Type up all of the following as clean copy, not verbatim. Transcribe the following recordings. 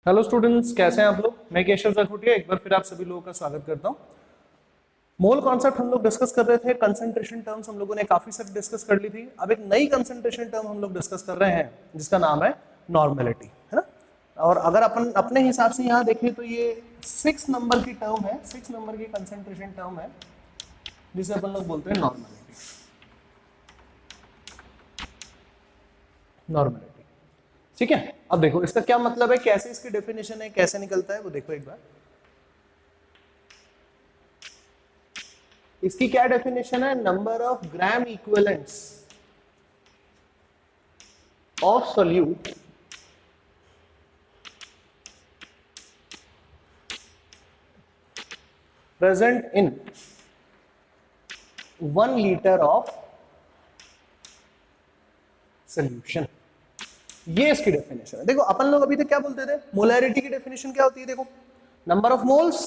Hello students, कैसे हैं आप लोग। मैं केशव जखुटिया एक बार फिर आप सभी लोगों का स्वागत करता हूं। मोल कॉन्सेप्ट हम लोग डिस्कस कर रहे थे। कंसंट्रेशन टर्म्स हम लोगों ने काफी सारी डिस्कस कर ली थी। अब एक नई कंसंट्रेशन टर्म हम लोग डिस्कस कर रहे हैं जिसका नाम है नॉर्मेलिटी, है ना। और अगर अपन अपने हिसाब से यहाँ देखें तो ये 6 नंबर की टर्म है, 6 नंबर की कंसंट्रेशन टर्म है जिसे अपन लोग बोलते हैं नॉर्मेलिटी। नॉर्मेलिटी, ठीक है। अब देखो इसका क्या मतलब है, कैसे इसकी डेफिनेशन है, कैसे निकलता है वो देखो एक बार। इसकी क्या डेफिनेशन है, number of gram equivalents of solute present in 1 litre of solution. ये इसकी डेफिनेशन है। देखो अपन लोग अभी तक क्या बोलते थे, मोलैरिटी की डेफिनेशन क्या होती है, देखो number of moles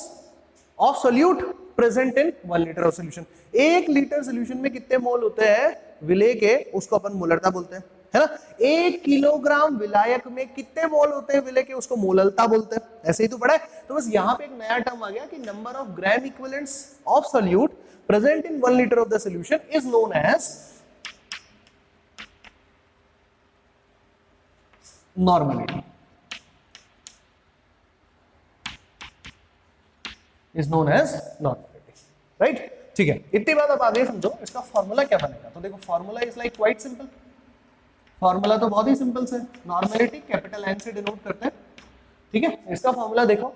of solute present in 1 litre of solution. 1 litre solution में कितने मोल होते हैं विलेय के, उसको अपन मोलरता बोलते हैं, है ना। 1 किलोग्राम विलायक में कितने मोल होते हैं विलेय के, उसको मोललता बोलते हैं। ऐसे ही तो पढ़ा है। तो बस यहां पे एक नया टर्म आ गया कि number of gram equivalents of solute present in 1 litre of the solution is known as normality, is known as normality, right. ठीक है, इतनी बात अब आगे समझो इसका फॉर्मूला क्या बनेगा। तो देखो formula is like quite simple. Formula तो बहुत ही सिंपल से, नॉर्मेलिटी कैपिटल एन से डिनोट करते हैं, ठीक है। इसका फॉर्मूला देखो,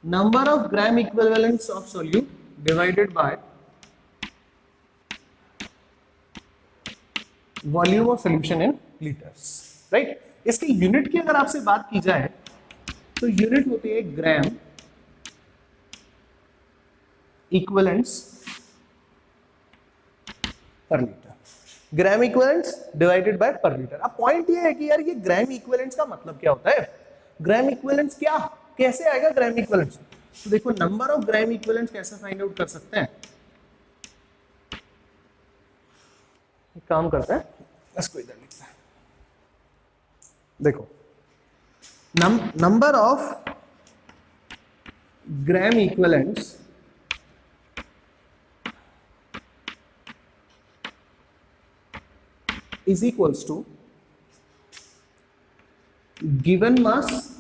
number of gram equivalents of solute divided by volume of solution in litres, right. इसकी यूनिट की अगर आपसे बात की जाए तो यूनिट होती है ग्राम इक्विवेलेंट्स पर litre. Gram equivalents divided by पर लीटर। अब पॉइंट ये है कि यार ये ग्राम इक्विवेलेंट्स का मतलब क्या होता है, ग्राम इक्विवेलेंट्स क्या, कैसे आएगा ग्राम इक्विवेलेंट्स। तो देखो नंबर ऑफ ग्राम इक्विवेलेंट्स कैसे फाइंड आउट कर सकते हैं, एक काम करते हैं, इसको इधर लिखते हैं। देखो number of gram equivalents is equals to given mass,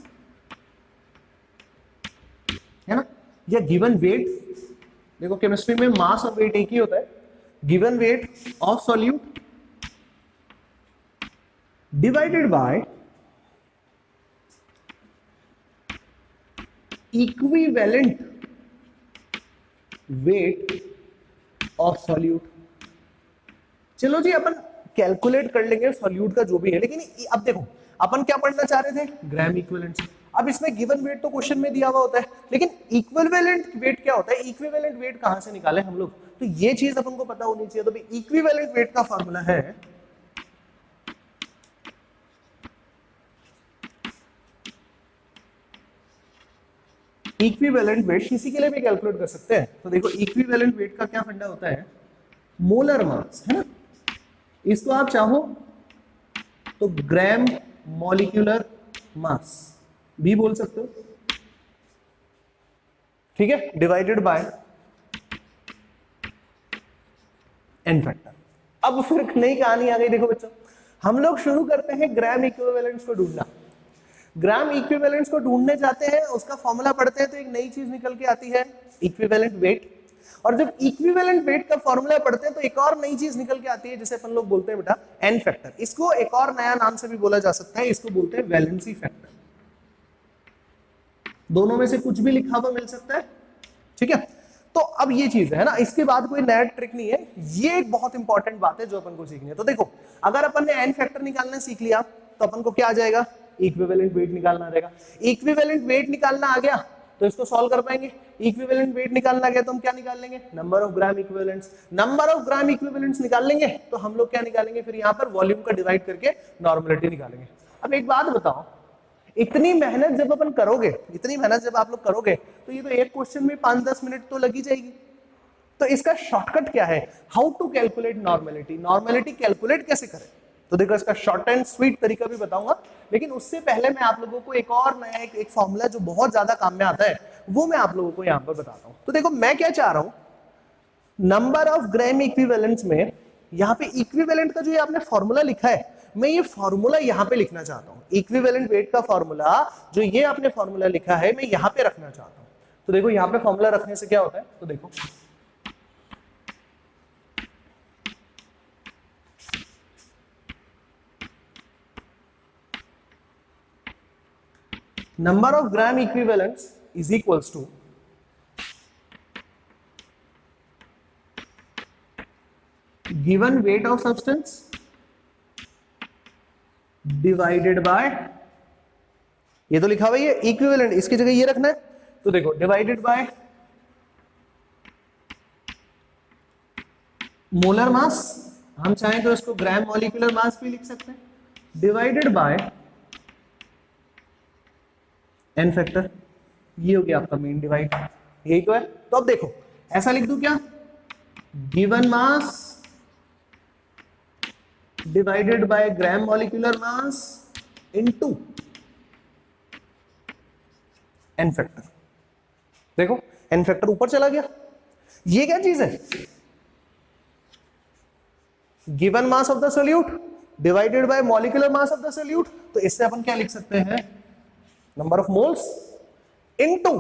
है ना, या गिवन वेट। देखो केमिस्ट्री में मास और वेट एक ही होता है। Given weight of solute divided by equivalent weight of solute. चलो जी अपन कैलकुलेट कर लेंगे सॉल्यूट का जो भी है, लेकिन अब देखो अपन क्या पढ़ना चाह रहे थे, ग्राम इक्विवेलेंट। अब इसमें गिवन वेट तो क्वेश्चन में दिया हुआ होता है, लेकिन इक्विवेलेंट वेट क्या होता है, इक्विवेलेंट वेट कहां से निकाले हम लोग, तो ये चीज अपन को पता होनी चाहिए। तो भाई इक्विवेलेंट वेट का फॉर्मूला है इक्विवेलेंट वेट, किसी के लिए भी कैलकुलेट कर सकते हैं। तो देखो इक्विवेलेंट वेट का क्या फंडा होता है, मोलर मास, है ना। इसको आप चाहो तो ग्राम मॉलिक्यूलर मास भी बोल सकते हो, ठीक है, डिवाइडेड बाय एन फैक्टर। अब फिर नई कहानी आ गई। देखो बच्चों, हम लोग शुरू करते हैं ग्राम इक्विवेलेंट्स को ढूंढना। ग्राम इक्विवेलेंट्स को ढूंढने जाते हैं, उसका फॉर्मूला पढ़ते हैं तो एक नई चीज निकल के आती है, इक्विवेलेंट वेट। और जब इक्विवेलेंट वेट का फॉर्मूला पढ़ते हैं तो एक और नई चीज निकल के आती है जिसे अपन लोग बोलते हैं बेटा एन फैक्टर। इसको एक और नया नाम से भी बोला जा सकता है, इसको बोलते हैं वैलेंसी फैक्टर। दोनों में से कुछ भी लिखा हुआ मिल सकता है, ठीक है। तो अब ये चीज है ना, इसके बाद कोई नया ट्रिक नहीं है, ये एक बहुत इंपॉर्टेंट बात है जो अपन को सीखनी है। तो देखो अगर अपन ने एन फैक्टर निकालना सीख लिया तो अपन को क्या आ जाएगा, इक्विवेलेंट वेट निकालना रहेगा। इक्विवेलेंट वेट निकालना आ गया तो इसको सॉल्व कर पाएंगे। इक्विवेलेंट वेट निकालना गया तो हम क्या निकाल लेंगे, number of gram equivalents. Number of gram equivalents निकाल लेंगे तो हम लोग क्या निकालेंगे, फिर यहाँ पर वॉल्यूम का डिवाइड करके नॉर्मेलिटी निकालेंगे। अब एक बात बताओ, इतनी मेहनत जब अपन करोगे, इतनी मेहनत जब आप लोग करोगे, तो ये तो एक क्वेश्चन में 5-10 मिनट तो लगी जाएगी। तो इसका शॉर्टकट क्या है? How to calculate normality, normality calculate कैसे करें? तो देखो इसका शॉर्ट एंड स्वीट तरीका भी बताऊंगा, लेकिन उससे पहले मैं आप लोगों को एक और नया एक फॉर्मूला जो बहुत ज्यादा काम में आता है वो मैं आप लोगों को यहाँ पर बताता हूँ। तो देखो मैं क्या चाह रहा हूँ, नंबर ऑफ ग्राम इक्विवेलेंट्स में यहाँ पे इक्विवेलेंट का जो ये आपने फॉर्मूला लिखा है, मैं ये फॉर्मूला यहाँ पे लिखना चाहता हूँ। इक्विवेलेंट वेट का फॉर्मूला जो ये आपने फॉर्मूला लिखा है, मैं यहाँ पे रखना चाहता हूँ। तो देखो यहाँ पे फॉर्मूला रखने से क्या होता है, तो देखो number of gram equivalents is equals to given weight of substance divided by, ये तो लिखा हुआ है इक्विवेलेंट, इसकी जगह ये रखना है। तो देखो डिवाइडेड बाय मोलर मास, हम चाहें तो इसको ग्राम मॉलिक्यूलर मास भी लिख सकते हैं, डिवाइडेड बाय एन फैक्टर, ये हो गया आपका मेन डिवाइड, यही तो है। तो अब देखो ऐसा लिख दूं क्या, given mass divided by gram molecular mass into N factor. देखो एन फैक्टर ऊपर चला गया, ये क्या चीज है, given mass of the solute divided by molecular mass of the solute. तो इससे अपन क्या लिख सकते हैं, number of moles into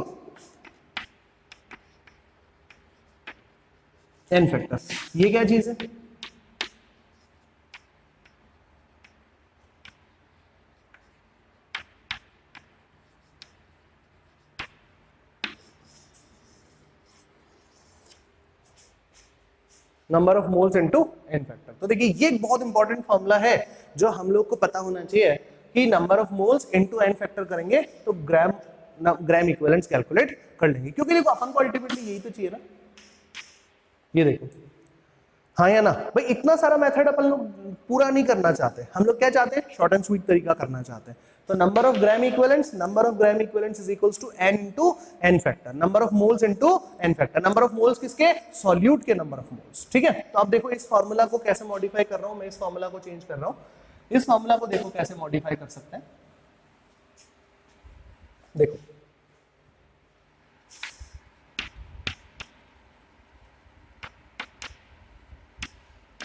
N factor. ये क्या चीज है, number of moles into N factor. तो देखिए ये एक बहुत इंपॉर्टेंट फॉर्मूला है जो हम लोग को पता होना चाहिए कि number of moles into N factor करेंगे तो ग्राम इक्विवेलेंट्स कैलकुलेट कर लेंगे, क्योंकि देखो अपन को अल्टीमेटली यही तो चाहिए ना। ये देखो हाँ या ना भाई, इतना सारा मेथड अपन लोग पूरा नहीं करना चाहते, हम लोग क्या चाहते हैं, शॉर्ट एंड स्वीट तरीका करना चाहते हैं। तो number of gram equivalents is equals to n into N factor, number of moles into N factor, number of moles किसके, सॉल्यूट के नंबर ऑफ मोल्स। ठीक है, तो अब देखो इस फॉर्मूला को कैसे मॉडिफाई कर रहा हूं मैं, इस फॉर्मूला को चेंज कर रहा हूं, इस फॉर्मूला को देखो कैसे मॉडिफाई कर सकते हैं। देखो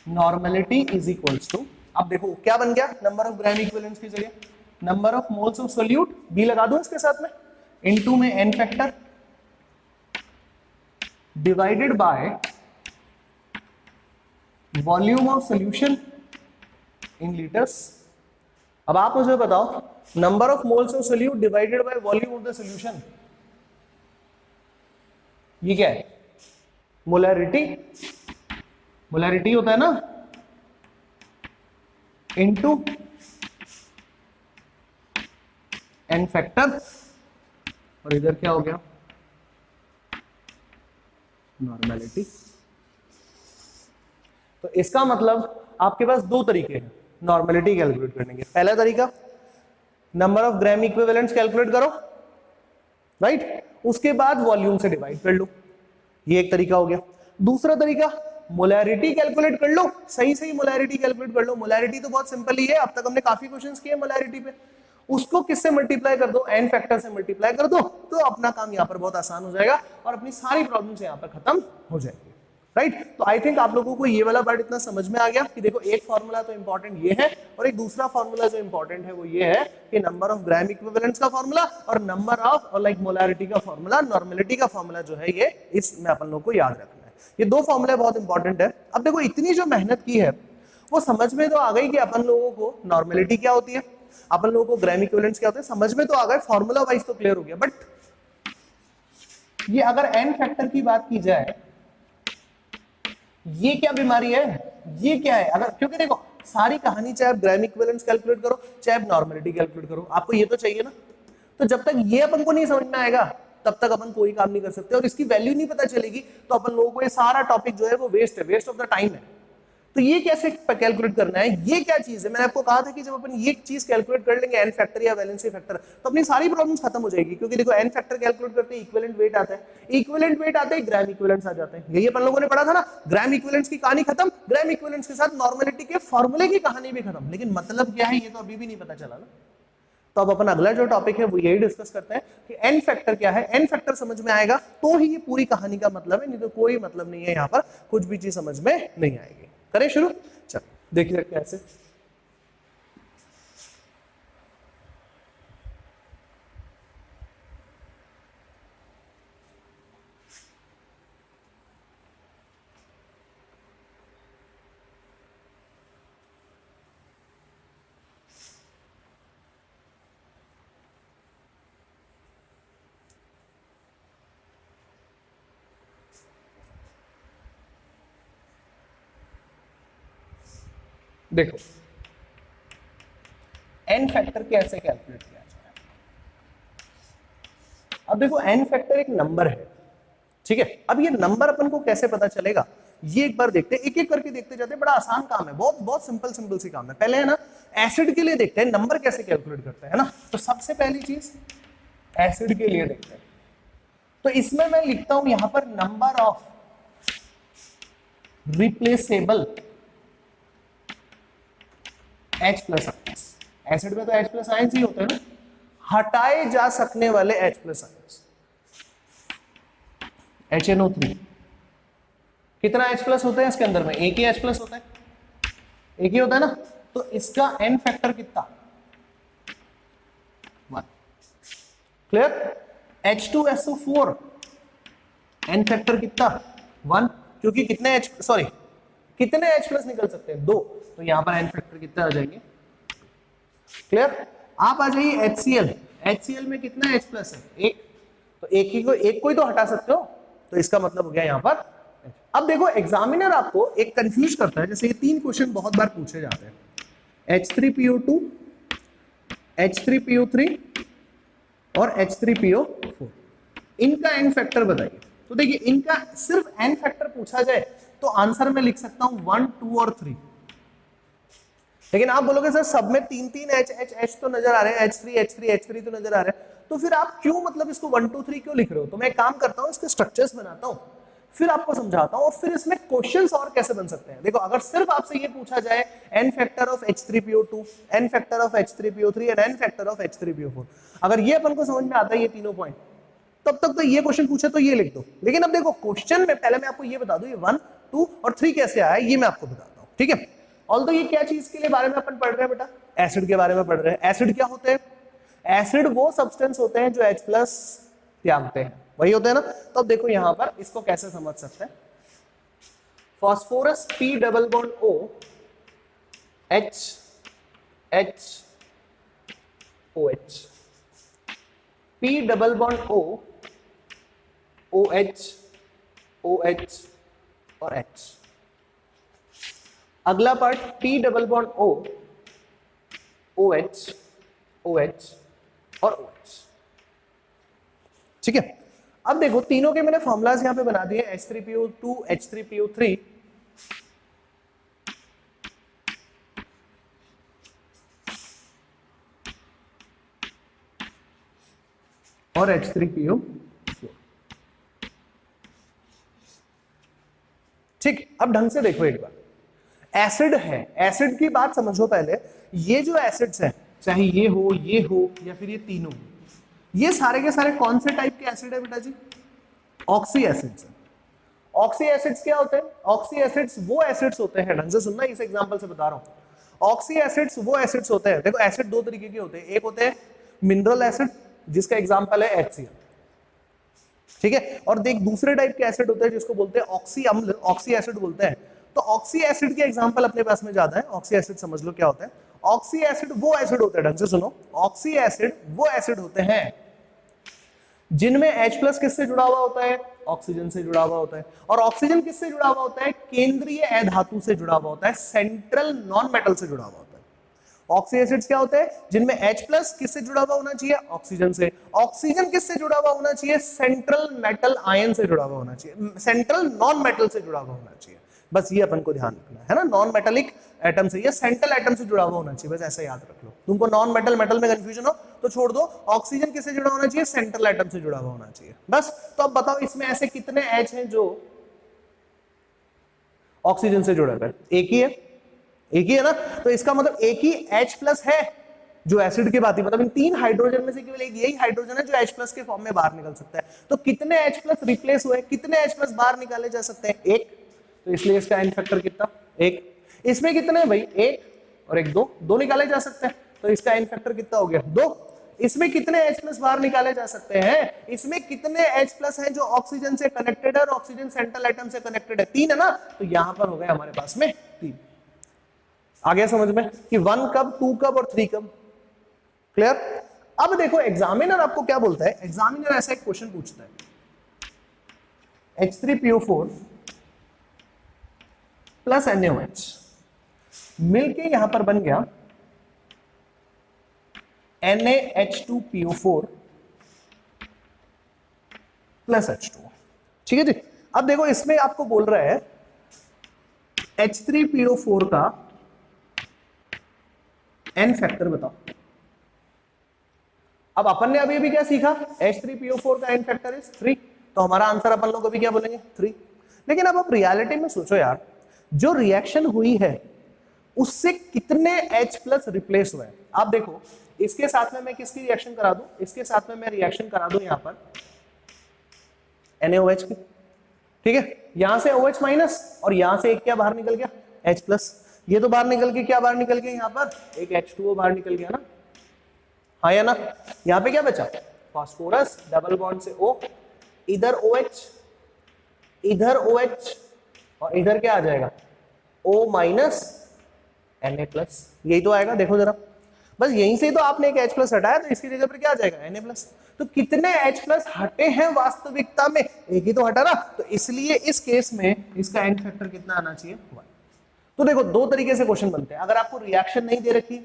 नॉर्मेलिटी इज इक्वल्स टू, अब देखो क्या बन गया, नंबर ऑफ ग्राम इक्विवेलेंट्स की जगह number of moles of solute, बी लगा दूं इसके साथ में, इनटू में N factor divided by volume of solution in litres. अब आप मुझे बताओ number of moles of solute divided by volume of the solution, ये क्या है, मोलैरिटी, मोलैरिटी होता है ना, इनटू एन फैक्टर, और इधर क्या हो गया, नॉर्मेलिटी। तो इसका मतलब आपके पास दो तरीके हैं नॉर्मेलिटी कैलकुलेट करने के। पहला तरीका number of gram equivalents calculate करो, राइट, उसके बाद वॉल्यूम से डिवाइड कर लो, ये एक तरीका हो गया। दूसरा तरीका मोलैरिटी कैलकुलेट कर लो, सही सही मोलैरिटी कैलकुलेट कर लो। मोलैरिटी तो बहुत सिंपल ही है, अब तक हमने काफी क्वेश्चंस किए मोलैरिटी पे, उसको किससे मल्टीप्लाई कर दो, एन फैक्टर से मल्टीप्लाई कर दो, तो अपना काम यहाँ पर बहुत आसान हो जाएगा और अपनी सारी प्रॉब्लम्स यहाँ पर खत्म हो जाएगी, राइट। तो आई थिंक आप लोगों को ये वाला पार्ट इतना समझ में आ गया कि देखो एक फॉर्मूला तो इंपॉर्टेंट ये है, और एक दूसरा फॉर्मूला जो इंपॉर्टेंट है वो ये है कि नंबर ऑफ ग्राम इक्विवेलेंट्स का फॉर्मूला और नंबर ऑफ और लाइक मोलैरिटी का फॉर्मूला, नॉर्मेलिटी का फॉर्मूला जो है, ये इसमें अपन लोग को याद रखना है। ये दो फॉर्मूले बहुत इंपॉर्टेंट है। अब देखो इतनी जो मेहनत की है वो समझ में तो आ गई कि अपन लोगों को नॉर्मेलिटी क्या होती है, अपन लोगों को ग्राम इक्विवेलेंट्स क्या होते हैं, समझ में तो आ गए, फॉर्मूला वाइज तो क्लियर हो गया। बट ये अगर एन फैक्टर की बात की जाए, ये क्या बीमारी है, ये क्या है, अगर, क्योंकि देखो सारी कहानी चाहे आप ग्राम इक्विवेलेंट्स कैलकुलेट करो चाहे आप नॉर्मेलिटी कैलकुलेट करो, आपको ये तो चाहिए ना। तो जब तक ये अपन को नहीं समझ में आएगा तब तक अपन कोई काम नहीं कर सकते, और इसकी वैल्यू नहीं पता चलेगी तो अपन लोगों को ये सारा टॉपिक जो है वो वेस्ट है, वेस्ट ऑफ द टाइम है। तो ये कैसे कैलकुलेट करना है, ये क्या चीज है? मैंने आपको कहा था कि जब अपन ये चीज कैलकुलेट कर लेंगे एन फैक्टर या वैलेंसी फैक्टर, तो अपनी सारी प्रॉब्लम्स खत्म हो जाएगी। क्योंकि देखो एन फैक्टर कैलकुलेट करते हैं इक्विवेलेंट वेट आता है, इक्विवेलेंट वेट आते हैं ग्राम इक्विवेलेंट्स आ जाते हैं। यही अपन लोगों ने पढ़ा था ना, ग्राम इक्विवेलेंट्स की कहानी खत्म, ग्राम इक्विवेलेंट्स के साथ नॉर्मेलिटी के फॉर्मूले की कहानी भी खत्म। लेकिन मतलब क्या है ये तो अभी भी नहीं पता चला ना। तो अब अपन अगला जो टॉपिक है वो यही डिस्कस करते हैं कि एन फैक्टर क्या है। एन फैक्टर समझ में आएगा तो ही ये पूरी कहानी का मतलब है, नहीं तो कोई मतलब नहीं है, यहाँ पर कुछ भी चीज समझ में नहीं आएगी। करें शुरू, चल देखिए कैसे। देखो एन फैक्टर कैसे कैलकुलेट किया जाए। अब देखो एन फैक्टर एक नंबर है, ठीक है। अब ये नंबर अपन को कैसे पता चलेगा ये एक बार देखते हैं, एक एक करके देखते जाते हैं। बड़ा आसान काम है, बहुत बहुत सिंपल सिंपल सी काम है। पहले है ना एसिड के लिए देखते हैं नंबर कैसे कैलकुलेट करते हैं ना। तो सबसे पहली चीज एसिड के लिए देखते हैं। तो इसमें मैं लिखता हूं यहां पर number of replaceable H plus ions. Acid में तो H प्लस आयंस ही होते हैं ना, हटाए जा सकने वाले H प्लस आयंस। HNO3 कितना H प्लस होता है इसके अंदर में? एक ही H प्लस होता है, एक ही होता है ना। तो इसका N फैक्टर कितना? 1। क्लियर? H2SO4 N फैक्टर कितना? 1। क्योंकि कितने कितने H प्लस निकल सकते हैं? 2। तो यहां पर N फैक्टर कितना आ जाएंगे? क्लियर? आप आ जाइए HCl। HCl में कितना H प्लस है? 1। तो एक को ही तो हटा सकते हो, तो इसका मतलब हो गया यहां पर। अब देखो एग्जामिनर आपको एक कंफ्यूज करता है, जैसे ये 3 क्वेश्चन बहुत बार पूछे जाते हैं, H3PO2, H3PO3 और H3PO4, इनका N फैक्टर बताइए। तो देखिए इनका सिर्फ N फैक्टर पूछा जाए तो आंसर में लिख सकता हूं 1, 2 और 3। लेकिन आप बोलोगे सर सब में 3 H तो नजर आ रहे हैं, H3 तो नजर आ रहे हैं, तो फिर आप क्यों मतलब इसको 1, 2, 3 क्यों लिख रहे हो? तो मैं एक काम करता हूं, इसके स्ट्रक्चर्स बनाता हूं, फिर आपको समझाता हूं, और फिर इसमें क्वेश्चंस और कैसे बन सकते हैं। देखो अगर सिर्फ आपसे ये पूछा जाए N factor of H3PO2, N factor of H3PO3 और N फैक्टर ऑफ H3PO4, अगर ये अपन को समझ में आता है ये तीनों पॉइंट, तब तक तो ये क्वेश्चन पूछे तो ये लिख दो। लेकिन अब देखो क्वेश्चन में पहले मैं आपको ये बता दूं ये 1, 2 और 3 कैसे आया ये मैं आपको बताता हूं, ठीक है। ऑल्दो ये क्या चीज के लिए बारे में अपन पढ़ रहे हैं बेटा? एसिड के बारे में पढ़ रहे हैं। एसिड क्या होते हैं? एसिड वो सब्सटेंस होते हैं जो H प्लस त्यागते हैं, वही होते हैं ना। तो अब देखो यहां पर इसको कैसे समझ सकते हैं। Phosphorus P double bond O H H OH, P double bond O OH OH और H। अगला part P double bond O OH OH और OH, ठीक है। अब देखो तीनों के मैंने फॉर्मूलाज यहां पे बना दिए, H3PO2 H3PO3 और H3PO4, ठीक। अब ढंग से देखो एक बार, एसिड है, एसिड की बात समझो पहले। ये जो एसिड्स हैं, चाहे ये हो या फिर ये तीनों, ये सारे के सारे कौन से टाइप के एसिड है बेटा जी? Oxy acids. ऑक्सी एसिड्स क्या होते हैं? ऑक्सी एसिड्स वो एसिड्स होते हैं, ढंग से सुनना, इस एग्जांपल से बता रहा हूं। ऑक्सी एसिड्स वो एसिड्स होते हैं, देखो एसिड 2 तरीके के होते हैं, एक होते हैं मिनरल एसिड जिसका एग्जांपल है HCl, ठीक है। और देख दूसरे टाइप के एसिड होते हैं जिसको बोलते हैं ऑक्सी अम्ल, ऑक्सी एसिड बोलते हैं। तो ऑक्सी एसिड के एग्जांपल अपने पास में ज्यादा है। ऑक्सी एसिड समझ लो क्या होता है। ऑक्सी एसिड वो एसिड होते हैं, ढंग से सुनो, ऑक्सी एसिड वो एसिड होते हैं जिनमें H प्लस किससे जुड़ा हुआ होता है? ऑक्सीजन से जुड़ा हुआ होता है। और ऑक्सीजन किससे जुड़ा हुआ होता है? केंद्रीय अधातु से जुड़ा हुआ होता है, सेंट्रल नॉन मेटल से जुड़ा हुआ होता है। ऑक्सी एसिड्स क्या होते हैं? जिनमें H प्लस किससे जुड़ा हुआ होना चाहिए? ऑक्सीजन से। ऑक्सीजन किससे जुड़ा हुआ होना चाहिए? सेंट्रल मेटल आयन से जुड़ा हुआ होना चाहिए, सेंट्रल नॉन मेटल से जुड़ा हुआ होना चाहिए। बस ये अपन को ध्यान रखना है ना, नॉन मेटेलिक एटम से या सेंट्रल एटम से जुड़ा हुआ होना चाहिए, बस ऐसा याद रख लो। तुमको नॉन मेटल मेटल में कंफ्यूजन हो तो छोड़ दो, ऑक्सीजन किससे जुड़ा होना चाहिए, सेंट्रल एटम से जुड़ा हुआ होना चाहिए बस। तो अब बताओ इसमें ऐसे कितने एच हैं जो ऑक्सीजन से जुड़ा है, एक ही है, एक ही है ना, तो इसका मतलब एक ही H प्लस है जो एसिड की बात है, मतलब इन 3 हाइड्रोजन में से केवल एक यही हाइड्रोजन है जो H प्लस के फॉर्म में बाहर निकल सकता है। तो कितने H प्लस रिप्लेस हुए, कितने H प्लस बाहर निकाले जा सकते हैं, एक, तो इसलिए इसका एन फैक्टर कितना, एक। इसमें कितने भाई, एक और एक, दो निकाले जा सकते हैं, तो इसका एन फैक्टर कितना हो गया, 2। इसमें कितने H प्लस बाहर निकाले जा सकते हैं, इसमें कितने H प्लस है जो ऑक्सीजन से कनेक्टेड है और ऑक्सीजन सेंट्रल एटम से कनेक्टेड है, 3 है ना, तो यहां पर हो गए हमारे पास में 3। आ गया समझ में कि 1 कब, 2 कब और 3 कब, क्लियर। अब देखो एग्जामिनर आपको क्या बोलता है, एग्जामिनर ऐसा एक क्वेश्चन पूछता है, H3PO4 प्लस NaOH मिलके यहां पर बन गया NaH2PO4 प्लस H2, ठीक है जी। अब देखो इसमें आपको बोल रहा है H3PO4 का एन फैक्टर बताओ। अब अपन ने अभी क्या सीखा, H3PO4 का एन फैक्टर इज 3, तो हमारा आंसर अपन लोग अभी क्या बोलेंगे 3। लेकिन अब आप रियलिटी में सोचो यार, जो रिएक्शन हुई है उससे कितने H प्लस रिप्लेस हुए हैं। आप देखो इसके साथ में मैं किसकी रिएक्शन करा दूं, इसके साथ में मैं रिएक्शन करा दूं यहां पर NaOH की, ठीक है, यहां से OH माइनस और यहां से एक क्या बाहर निकल गया H प्लस, ये तो बाहर निकल के क्या बाहर निकल गया, यहां पर एक H2O बाहर निकल गया ना, हाँ या ना। यहां पे क्या बचा, फास्फोरस डबल बॉन्ड से O, इधर OH, इधर OH और इधर क्या आ जाएगा O माइनस Na प्लस, यही तो आएगा, देखो जरा, बस यहीं से तो आपने एक H प्लस हटाया तो इसकी जगह पर क्या आ जाएगा Na प्लस। तो कितने H प्लस हटे हैं वास्तविकता में, एक ही तो हटा ना, तो इसलिए इस केस में इसका एन फैक्टर कितना आना चाहिए 1। तो देखो दो तरीके से क्वेश्चन बनते हैं, अगर आपको रिएक्शन नहीं दे रखी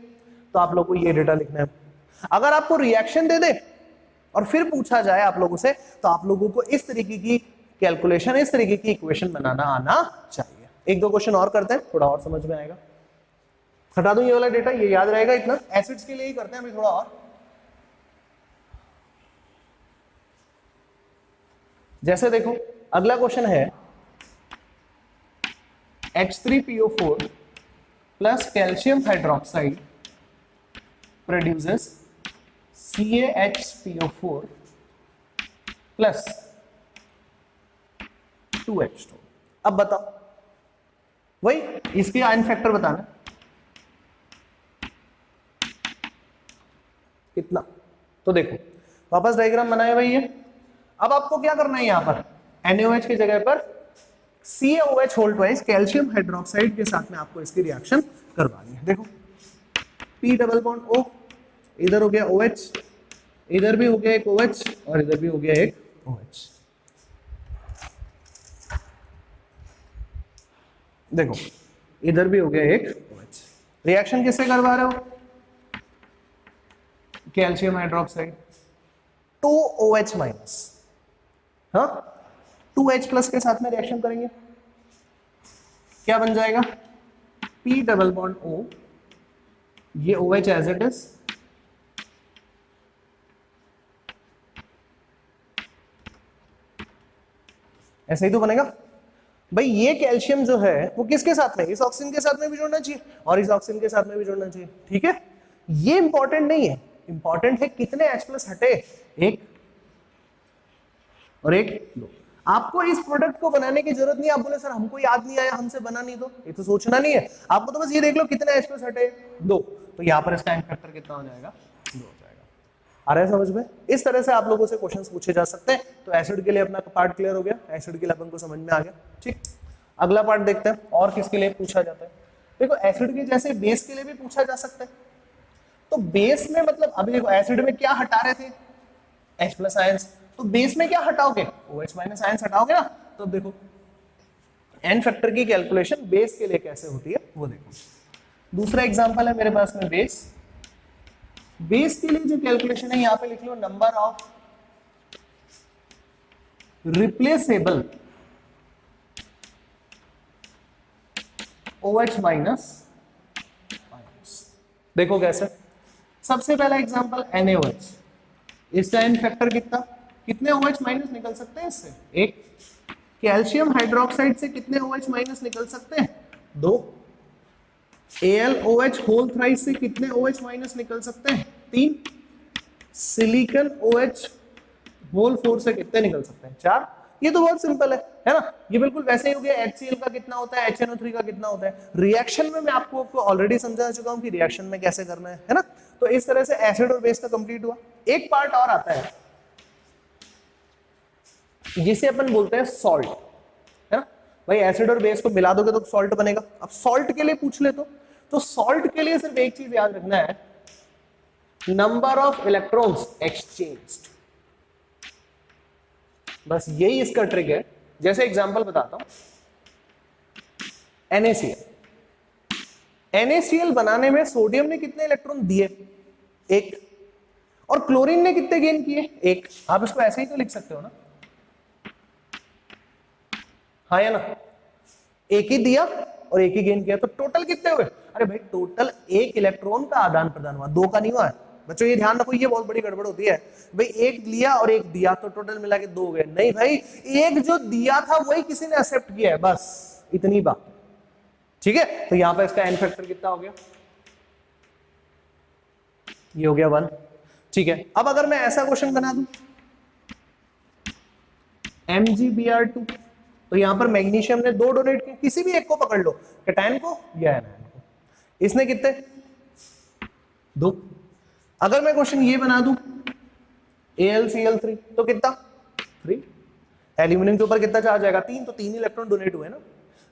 तो आप लोग को ये डेटा लिखना है, अगर आपको रिएक्शन दे दे और फिर पूछा जाए आप लोगों से तो आप लोगों को इस तरीके की कैलकुलेशन, इस तरीके की इक्वेशन बनाना आना चाहिए। एक दो क्वेश्चन और करते हैं, थोड़ा और समझ में आएगा। हटा दूं ये वाला डेटा, ये याद रहेगा इतना, एसिड्स के लिए ही करते हैं अभी थोड़ा और। जैसे देखो अगला क्वेश्चन है H3PO4 plus calcium hydroxide produces CaHPO4 plus 2H2। अब बताओ वही इसके आयन फैक्टर बताना कितना। तो देखो वापस डायग्राम बनाए भाई ये, अब आपको क्या करना है, यहां पर NaOH की जगह पर CaOH whole twice calcium hydroxide के साथ में आपको इसकी रिएक्शन करवानी है। देखो P डबल बॉन्ड O, इधर हो गया OH, इधर भी हो गया एक OH और इधर भी हो गया एक OH। देखो इधर भी हो गया एक OH, रिएक्शन किससे करवा रहे हो, कैल्शियम हाइड्रोक्साइड 2OH माइनस, हाँ 2H प्लस के साथ में रिएक्शन करेंगे, क्या बन जाएगा P डबल बॉन्ड O, ये OH एज इट इज, ऐसे ही तो बनेगा भाई। ये कैल्शियम जो है वो किसके साथ में, इस ऑक्सीजन के साथ में भी जोड़ना चाहिए और इस ऑक्सीजन के साथ में भी जोड़ना चाहिए, ठीक है। ये इंपॉर्टेंट नहीं है, इंपॉर्टेंट है कितने H प्लस हटे, एक और एक, दो। आपको इस प्रोडक्ट को बनाने की जरूरत नहीं, आप बोले सर हमको याद नहीं आया, हमसे बना नहीं, दो ये तो सोचना नहीं है आपको, तो बस ये देख लो कितने H प्लस हटे, 2, तो यहाँ पर इसका एन फैक्टर कितना हो जाएगा, 2 हो जाएगा। आ रहा है समझ में, इस तरह से आप लोगों से क्वेश्चंस पूछे जा सकते हैं। तो एसिड के लिए अपना पार्ट क्लियर हो गया, एसिड के लिए अपन को समझ में आ गया, ठीक। अगला पार्ट देखते हैं और किसके लिए पूछा जाता है। देखो एसिड के जैसे बेस के लिए भी पूछा जा सकता है, तो बेस में मतलब अभी देखो एसिड में क्या हटा रहे थे, H प्लस आयंस, तो बेस में क्या हटाओगे, OH माइनस आयंस हटाओगे ना। तो देखो एन फैक्टर की कैलकुलेशन बेस के लिए कैसे होती है वो देखो। दूसरा एग्जांपल है मेरे पास में बेस, बेस के लिए जो कैलकुलेशन है यहां पे लिख लो, number of replaceable OH minus. देखो कैसे, सबसे पहला एग्जांपल NaOH, इसका एन फैक्टर कितना, कितने OH माइनस निकल सकते हैं इससे, एक। कैल्शियम हाइड्रोक्साइड से कितने OH माइनस निकल सकते हैं, दो। AlOH होल थ्राइस से कितने OH माइनस निकल सकते हैं, तीन। सिलिकॉन OH होल 4 से कितने निकल सकते हैं, चार। ये तो बहुत सिंपल है ना। ये बिल्कुल वैसे ही हो गया HCl का कितना होता है, HNO3 का कितना होता है। रिएक्शन में मैं आपको ऑलरेडी समझा चुका हूं कि रिएक्शन में कैसे करना है ना। तो इस तरह से एसिड और बेस का कंप्लीट हुआ। एक पार्ट और आता है जिसे अपन बोलते हैं सॉल्ट, है ना। भाई एसिड और बेस को मिला दोगे तो सॉल्ट बनेगा। अब सॉल्ट के लिए पूछ ले तो सॉल्ट के लिए सिर्फ एक चीज याद रखना है, नंबर ऑफ इलेक्ट्रॉन्स एक्सचेंज्ड, बस यही इसका ट्रिक है। जैसे एग्जांपल बताता हूं, NaCl, NaCl बनाने में सोडियम ने कितने इलेक्ट्रॉन दिए, एक। और क्लोरीन ने कितने गेन किए, एक। आप इसको ऐसे ही तो लिख सकते हो ना, हाँ या ना, एक ही दिया और एक ही गेन किया, तो टोटल कितने हुए। अरे भाई टोटल एक इलेक्ट्रॉन का आदान प्रदान हुआ, दो का नहीं हुआ है। बच्चों ये ध्यान रखो, ये बहुत बड़ी गड़बड़ होती है। भाई एक लिया और एक दिया तो टोटल मिला के दो हो गए, नहीं भाई, एक जो दिया था वही किसी ने एक्सेप्ट किया है, बस इतनी बात, ठीक है। तो यहां पर इसका एन फैक्टर कितना हो गया, ये हो गया 1, ठीक है। अब अगर मैं ऐसा क्वेश्चन बना दूं MgBr2, तो यहां पर मैग्नीशियम ने दो डोनेट किए, किसी भी एक को पकड़ लो, कैटायन को या एनायन को, इसने कितने, दो। अगर मैं क्वेश्चन ये बना दूं AlCl3 तो कितना, 3। एल्यूमिनियम के ऊपर कितना चार्ज आएगा, 3, तो 3 इलेक्ट्रॉन डोनेट हुए ना।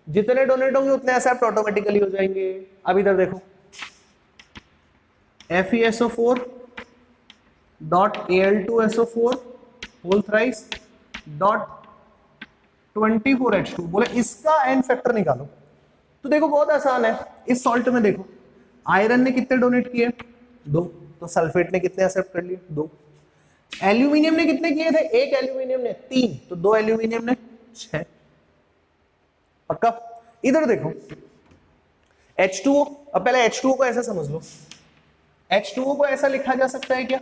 जितने डोनेट होंगे उतने एक्सेप्ट ऑटोमेटिकली हो जाएंगे। अब इधर देखो, FeSO4 dot Al2SO4 whole thrice dot 24H2, बोले इसका एन फैक्टर निकालो। तो देखो बहुत आसान है, इस सॉल्ट में देखो आयरन ने कितने डोनेट किए, 2, तो सल्फेट ने कितने एक्सेप्ट कर लिए, 2। एल्यूमिनियम ने कितने किए थे, एक एल्यूमिनियम ने 3, तो 2 एल्यूमिनियम ने 6, पक्का। इधर देखो H2O, अब पहले H2O को ऐसा समझ लो, H2O को ऐसा लिखा जा सकता है क्या,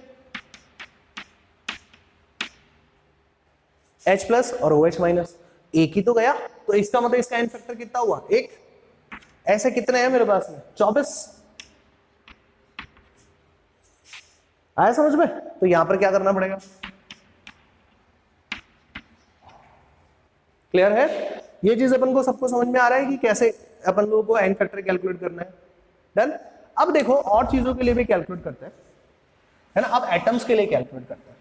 H प्लस और OH माइनस, एक ही तो गया, तो इसका मतलब इसका एन फैक्टर कितना हुआ, एक। ऐसे कितने हैं मेरे पास में, 24, आया समझ में। तो यहां पर क्या करना पड़ेगा, क्लियर है। ये चीज अपन को सबको समझ में आ रहा है कि कैसे अपन लोगों को एन फैक्टर कैलकुलेट करना है, डन। अब देखो और चीजों के लिए भी कैलकुलेट करते हैं, है ना। अब एटम्स के लिए कैलकुलेट करते हैं,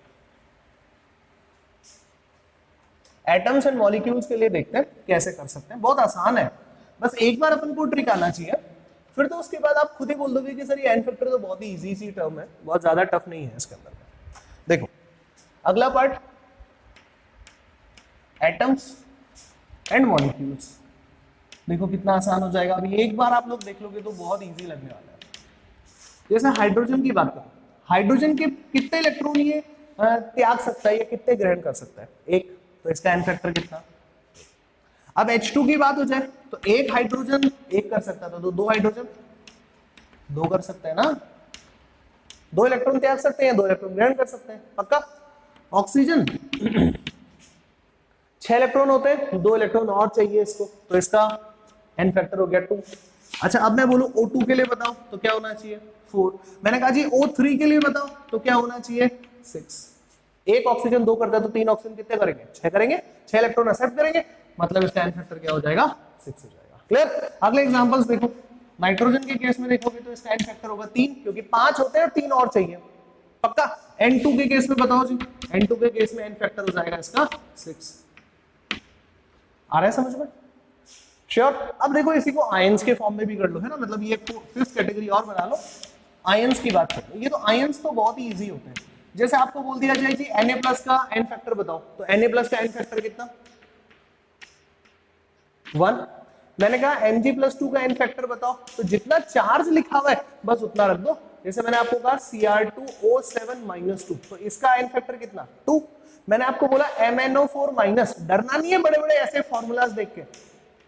एटम्स एंड मॉलिक्यूल्स के लिए देखते हैं कैसे कर सकते हैं। बहुत आसान है, बस एक बार अपन को ट्रिक आना चाहिए, फिर तो उसके बाद आप खुद ही बोल दोगे कि सर ये एन फैक्टर तो बहुत ही इजी सी टर्म है, बहुत ज्यादा टफ नहीं है इसके अंदर। देखो अगला पार्ट, एटम्स एंड मॉलिक्यूल्स, देखो कितना आसान हो जाएगा। अभी एक बार आप लोग देख लोगे तो बहुत इजी लगने वाला है। जैसे हाइड्रोजन की बात करो, हाइड्रोजन के कितने इलेक्ट्रॉन ये त्याग सकता है या कितने ग्रहण कर सकता है, एक, तो इसका एन फैक्टर कितना। अब H2 की बात हो जाए तो एक हाइड्रोजन एक कर सकता था, तो दो हाइड्रोजन दो कर सकते हैं ना, 2 इलेक्ट्रॉन त्याग सकते हैं, 2 इलेक्ट्रॉन ग्रहण कर सकते हैं, पक्का। ऑक्सीजन 6 इलेक्ट्रॉन होते हैं, 2 इलेक्ट्रॉन और चाहिए इसको, तो इसका एन फैक्टर हो गया 2। अच्छा अब मैं बोलूं O2 के लिए बताओ तो क्या होना चाहिए, 4। मैंने कहा जी O3 के लिए बताओ तो क्या होना चाहिए, 6। एक ऑक्सीजन 2 करता है तो 3 ऑक्सीजन कितने करेंगे, 6 करेंगे, 6 इलेक्ट्रॉन एक्सेप्ट करेंगे, मतलब इसका एन फैक्टर क्या हो जाएगा, 6 हो जाएगा। क्लियर। अगले एग्जांपल्स देखो, नाइट्रोजन के केस में देखोगे तो इसका एन फैक्टर होगा 3, क्योंकि 5 होते हैं और 3 और चाहिए, पक्का। N2 के केस में बताओ जी, N2 के केस में एन फैक्टर हो जाएगा इसका 6। आ रहा है समझ में, श्योर। अब देखो इसी को आयंस के फॉर्म में भी कर लो, है ना, मतलब ये 5th कैटेगरी और बना लो, आयंस की बात करो। ये तो आयंस तो बहुत ही इजी होते हैं। जैसे आपको बोल दिया जाए कि Na प्लस का एन फैक्टर बताओ, तो Na प्लस का एन फैक्टर कितना, 1। मैंने कहा Mg+2 का एन फैक्टर बताओ, तो जितना चार्ज लिखा हुआ है बस उतना रख दो। जैसे मैंने आपको कहा Cr2O7-2, तो इसका एन फैक्टर कितना, 2। मैंने आपको बोला MnO4-, डरना नहीं है बड़े बड़े ऐसे फॉर्मूलाज देख के,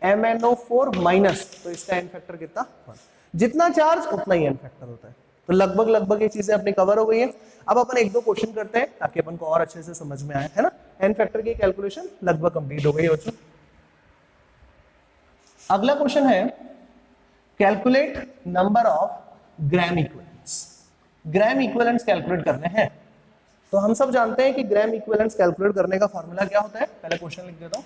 MnO4 माइनस, तो इसका एन फैक्टर कितना 1। जितना चार्ज उतना ही एन फैक्टर होता है। तो लगभग ये चीजें अपनी कवर हो गई है। अब अपन एक दो क्वेश्चन करते हैं ताकि अपन को और अच्छे से समझ में आए, है ना। एन फैक्टर की कैलकुलेशन लगभग कंप्लीट हो गई है बच्चों। अगला क्वेश्चन है calculate number of gram equivalents. Gram equivalents calculate करने हैं। तो हम सब जानते हैं कि ग्राम इक्विवेलेंट्स कैलकुलेट करने का फॉर्मूला क्या होता है। पहले क्वेश्चन लिख देता हूं।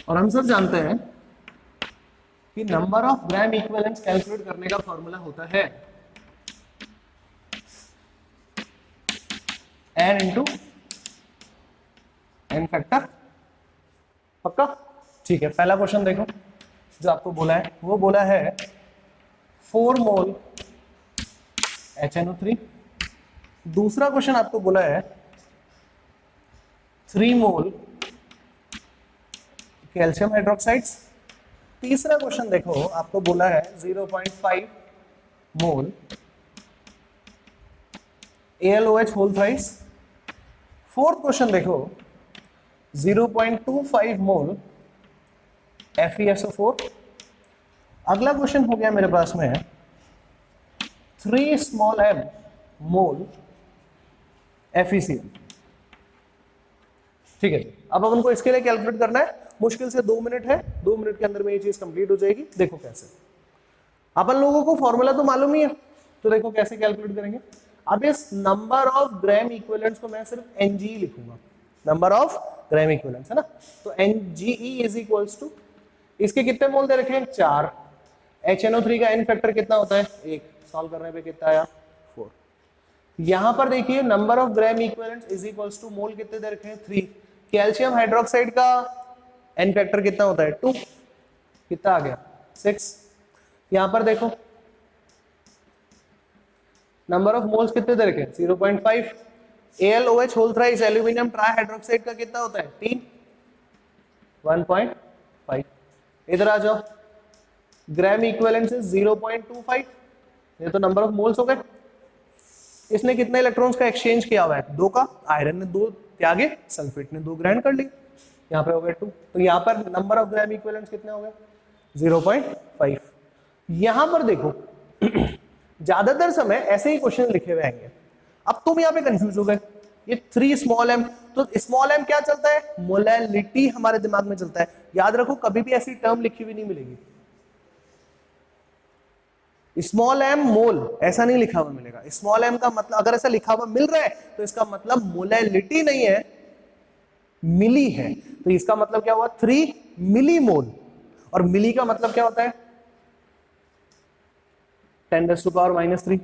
और हम सब जानते हैं कि number of gram equivalents calculate करने का फॉर्मूला होता है n इंटू एन फैक्टर। पक्का? ठीक है, पहला क्वेश्चन देखो जो आपको बोला है, वो बोला है 4 मोल HNO3। दूसरा क्वेश्चन आपको बोला है 3 मोल कैल्शियम हाइड्रोक्साइड्स। तीसरा क्वेश्चन देखो आपको बोला है 0.5 mole AlOH whole thrice. Fourth question देखो 0.25 मोल FeSO4। अगला क्वेश्चन हो गया मेरे पास में 3 स्मॉल m मोल FeCl। ठीक है, अब अपन को इसके लिए कैलकुलेट करना है। मुश्किल से 2 मिनट है, 2 मिनट के अंदर में ये चीज कंप्लीट हो जाएगी। देखो कैसे, अपन लोगों को फॉर्मूला तो मालूम ही है, तो देखो कैसे कैलकुलेट करेंगे। अब इस नंबर ऑफ ग्राम इक्विवेलेंट्स को मैं सिर्फ Nge लिखूंगा, नंबर ऑफ ग्राम इक्विवेलेंट्स, है ना। तो Nge इज इक्वल्स टू, इसके कितने मोल दे रखे हैं 4। HNO3 का एन फैक्टर कितना होता है 1, सॉल्व करने पे कितना आया 4। यहां पर देखिए number of gram equivalents is equals to mole कितने दे रखे हैं 3। कैल्शियम हाइड्रोक्साइड का एन फैक्टर कितना होता है 2, कितना आ गया 6। यहां पर देखो नंबर ऑफ मोल्स कितने दे रखे हैं 0.5। AlOH whole thrice aluminium trihydroxide का कितना होता है 3, 1.5। इधर आ जाओ, ग्राम इक्विवेलेंट से 0.25, ये तो नंबर ऑफ मोल्स हो गए। इसने कितने इलेक्ट्रॉन्स का एक्सचेंज किया हुआ है 2 का। आयरन ने 2 त्यागे, सल्फेट ने 2 ग्रहण कर लिए, यहाँ पे हो गए 2। तो यहाँ पर नंबर ऑफ ग्राम इक्विवेलेंट्स कितने हो गए 0.5। यहां पर देखो ज्यादातर समय ऐसे ही क्वेश्चन लिखे हुए आएंगे। अब तुम यहाँ पे कंफ्यूज हो गए, ये 3 स्मॉल m, तो स्मॉल m क्या चलता है मोलैलिटी हमारे दिमाग में चलता है। याद रखो कभी भी ऐसी टर्म लिखी हुई नहीं मिलेगी, स्मॉल m मोल ऐसा नहीं लिखा हुआ मिलेगा। स्मॉल m का मतलब अगर ऐसा लिखा हुआ मिल रहा है तो इसका मतलब मोलैलिटी नहीं है, मिली है। तो इसका मतलब क्या हुआ 3 मिली मोल, और मिली का मतलब क्या होता है 10⁻⁻3,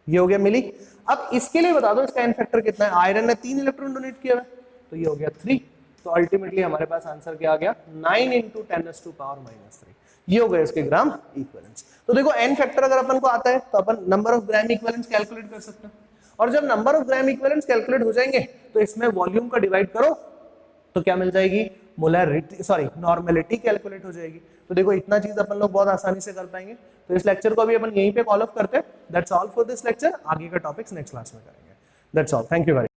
ये हो गया मिली। अब इसके लिए बता दो इसका एन फैक्टर कितना है। आयरन ने 3 इलेक्ट्रॉन डोनेट किया है, तो ये हो गया 3। तो अल्टीमेटली हमारे पास आंसर क्या आ गया 9 × 10⁻⁻3। ये हो गए इसके ग्राम इक्विवेलेंट्स। तो देखो एन फैक्टर अगर अपन को आता है तो अपन number of gram equivalents calculate कर सकते हैं। और जब number of gram equivalents calculate हो जाएंगे तो इसमें वॉल्यूम का डिवाइड करो तो क्या मिल जाएगी मोलैरिटी, सॉरी नॉर्मेलिटी कैलकुलेट हो जाएगी। तो देखो इतना चीज अपन लोग बहुत आसानी से कर पाएंगे। तो इस लेक्चर को अभी अपन यहीं पे कॉल ऑफ करते हैं। That's all for this lecture. आगे का टॉपिक्स नेक्स्ट क्लास में करेंगे। That's all, thank you very much.